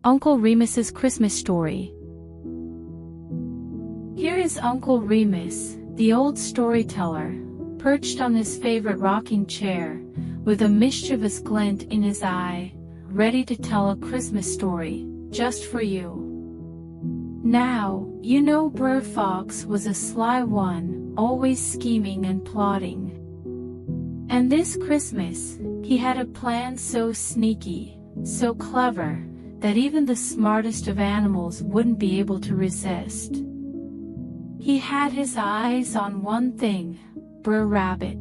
Uncle Remus's Christmas Story. Here is Uncle Remus, the old storyteller, perched on his favorite rocking chair, with a mischievous glint in his eye, ready to tell a Christmas story, just for you. Now, you know Brer Fox was a sly one, always scheming and plotting. And this Christmas, he had a plan so sneaky, so clever, that even the smartest of animals wouldn't be able to resist. He had his eyes on one thing: Brer Rabbit.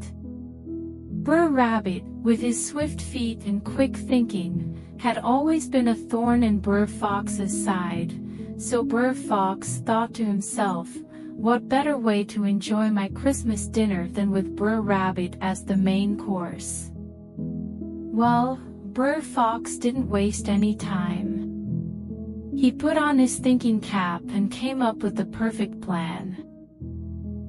Brer Rabbit, with his swift feet and quick thinking, had always been a thorn in Brer Fox's side, so Brer Fox thought to himself, what better way to enjoy my Christmas dinner than with Brer Rabbit as the main course? Well, Brer Fox didn't waste any time. He put on his thinking cap and came up with the perfect plan.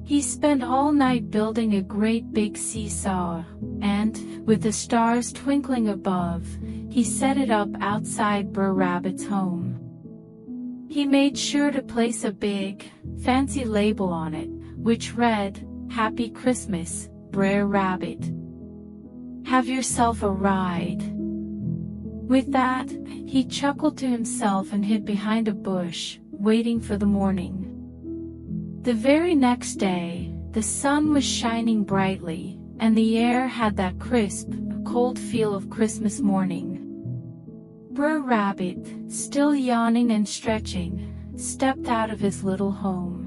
He spent all night building a great big seesaw, and, with the stars twinkling above, he set it up outside Brer Rabbit's home. He made sure to place a big, fancy label on it, which read, "Happy Christmas, Brer Rabbit. Have yourself a ride." With that, he chuckled to himself and hid behind a bush, waiting for the morning. The very next day, the sun was shining brightly, and the air had that crisp, cold feel of Christmas morning. Brer Rabbit, still yawning and stretching, stepped out of his little home.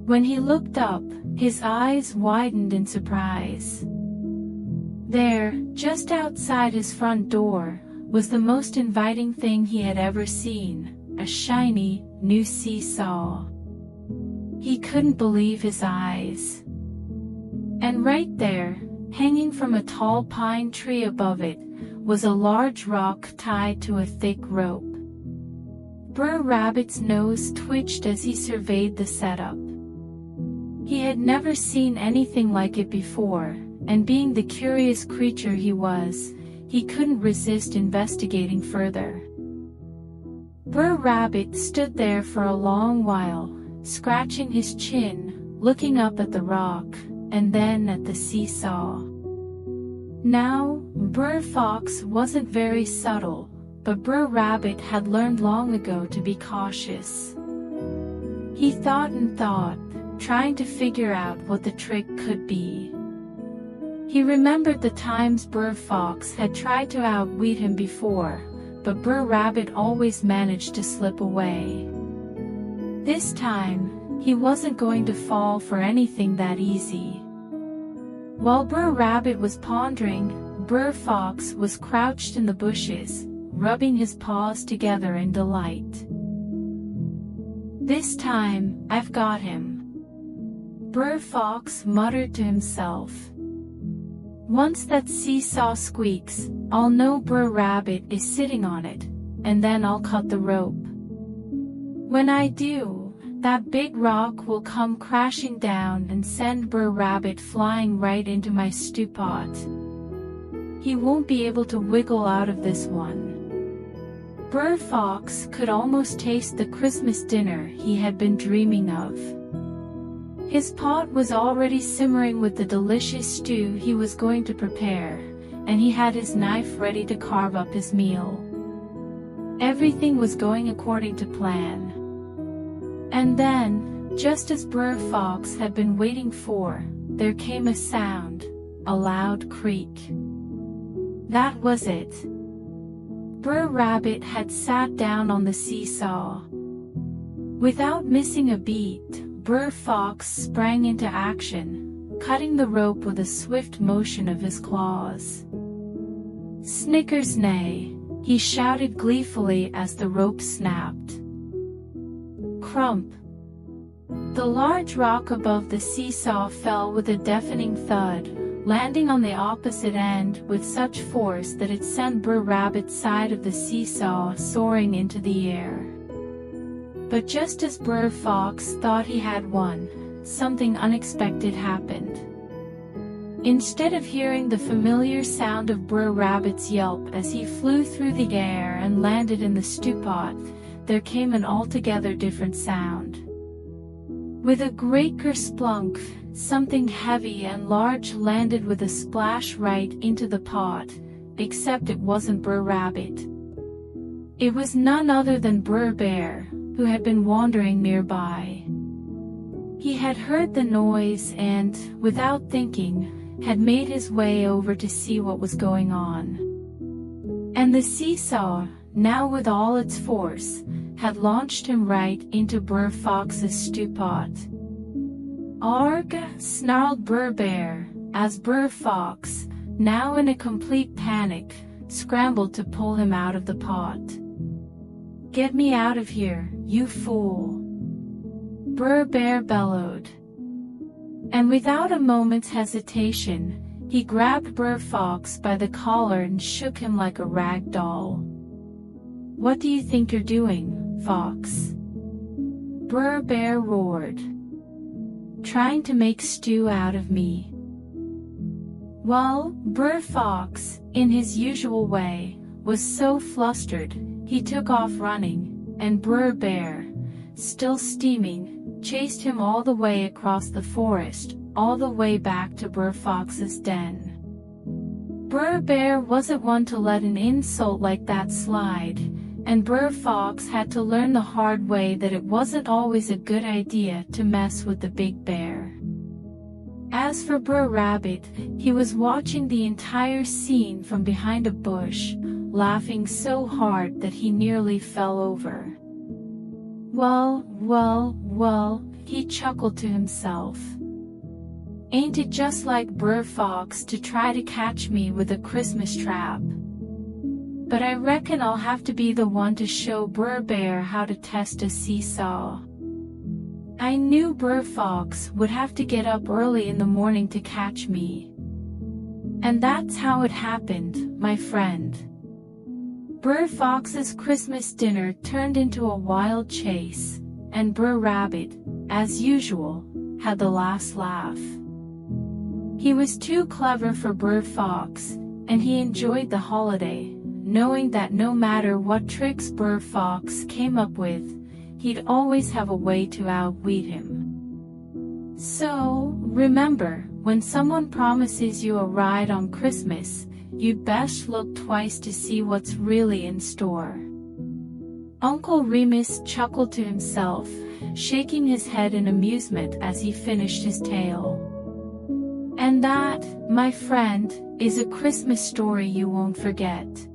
When he looked up, his eyes widened in surprise. There, just outside his front door, was the most inviting thing he had ever seen: a shiny, new seesaw. He couldn't believe his eyes. And right there, hanging from a tall pine tree above it, was a large rock tied to a thick rope. Brer Rabbit's nose twitched as he surveyed the setup. He had never seen anything like it before, and being the curious creature he was, he couldn't resist investigating further. Brer Rabbit stood there for a long while, scratching his chin, looking up at the rock, and then at the seesaw. Now, Brer Fox wasn't very subtle, but Brer Rabbit had learned long ago to be cautious. He thought and thought, trying to figure out what the trick could be. He remembered the times Brer Fox had tried to outwit him before, but Brer Rabbit always managed to slip away. This time, he wasn't going to fall for anything that easy. While Brer Rabbit was pondering, Brer Fox was crouched in the bushes, rubbing his paws together in delight. "This time, I've got him," Brer Fox muttered to himself. "Once that seesaw squeaks, I'll know Brer Rabbit is sitting on it, and then I'll cut the rope. When I do, that big rock will come crashing down and send Brer Rabbit flying right into my stew pot. He won't be able to wiggle out of this one." Brer Fox could almost taste the Christmas dinner he had been dreaming of. His pot was already simmering with the delicious stew he was going to prepare, and he had his knife ready to carve up his meal. Everything was going according to plan. And then, just as Brer Fox had been waiting for, there came a sound, a loud creak. That was it. Brer Rabbit had sat down on the seesaw. Without missing a beat, Brer Fox sprang into action, cutting the rope with a swift motion of his claws. "Snickers-nay," he shouted gleefully as the rope snapped. Crump! The large rock above the seesaw fell with a deafening thud, landing on the opposite end with such force that it sent Brer Rabbit's side of the seesaw soaring into the air. But just as Brer Fox thought he had won, something unexpected happened. Instead of hearing the familiar sound of Brer Rabbit's yelp as he flew through the air and landed in the stew pot, there came an altogether different sound. With a great kerplunk, something heavy and large landed with a splash right into the pot, except it wasn't Brer Rabbit. It was none other than Brer Bear, who had been wandering nearby. He had heard the noise and, without thinking, had made his way over to see what was going on. And the seesaw, now with all its force, had launched him right into Brer Fox's stew pot. "Arg!" snarled Brer Bear, as Brer Fox, now in a complete panic, scrambled to pull him out of the pot. "Get me out of here, you fool!" Brer Bear bellowed. And without a moment's hesitation, he grabbed Brer Fox by the collar and shook him like a rag doll. "What do you think you're doing, Fox?" Brer Bear roared. "Trying to make stew out of me." Well, Brer Fox, in his usual way, was so flustered, he took off running, and Brer Bear, still steaming, chased him all the way across the forest, all the way back to Brer Fox's den. Brer Bear wasn't one to let an insult like that slide, and Brer Fox had to learn the hard way that it wasn't always a good idea to mess with the big bear. As for Brer Rabbit, he was watching the entire scene from behind a bush, laughing so hard that he nearly fell over. Well, he chuckled to himself. "Ain't it just like Brer Fox to try to catch me with a Christmas trap? But I reckon I'll have to be the one to show Brer Bear how to test a seesaw." I knew Brer Fox would have to get up early in the morning to catch me. And that's how it happened, my friend. Brer Fox's Christmas dinner turned into a wild chase, and Brer Rabbit, as usual, had the last laugh. He was too clever for Brer Fox, and he enjoyed the holiday, knowing that no matter what tricks Brer Fox came up with, he'd always have a way to outwit him. So, remember, when someone promises you a ride on Christmas, you'd best look twice to see what's really in store. Uncle Remus chuckled to himself, shaking his head in amusement as he finished his tale. And that, my friend, is a Christmas story you won't forget.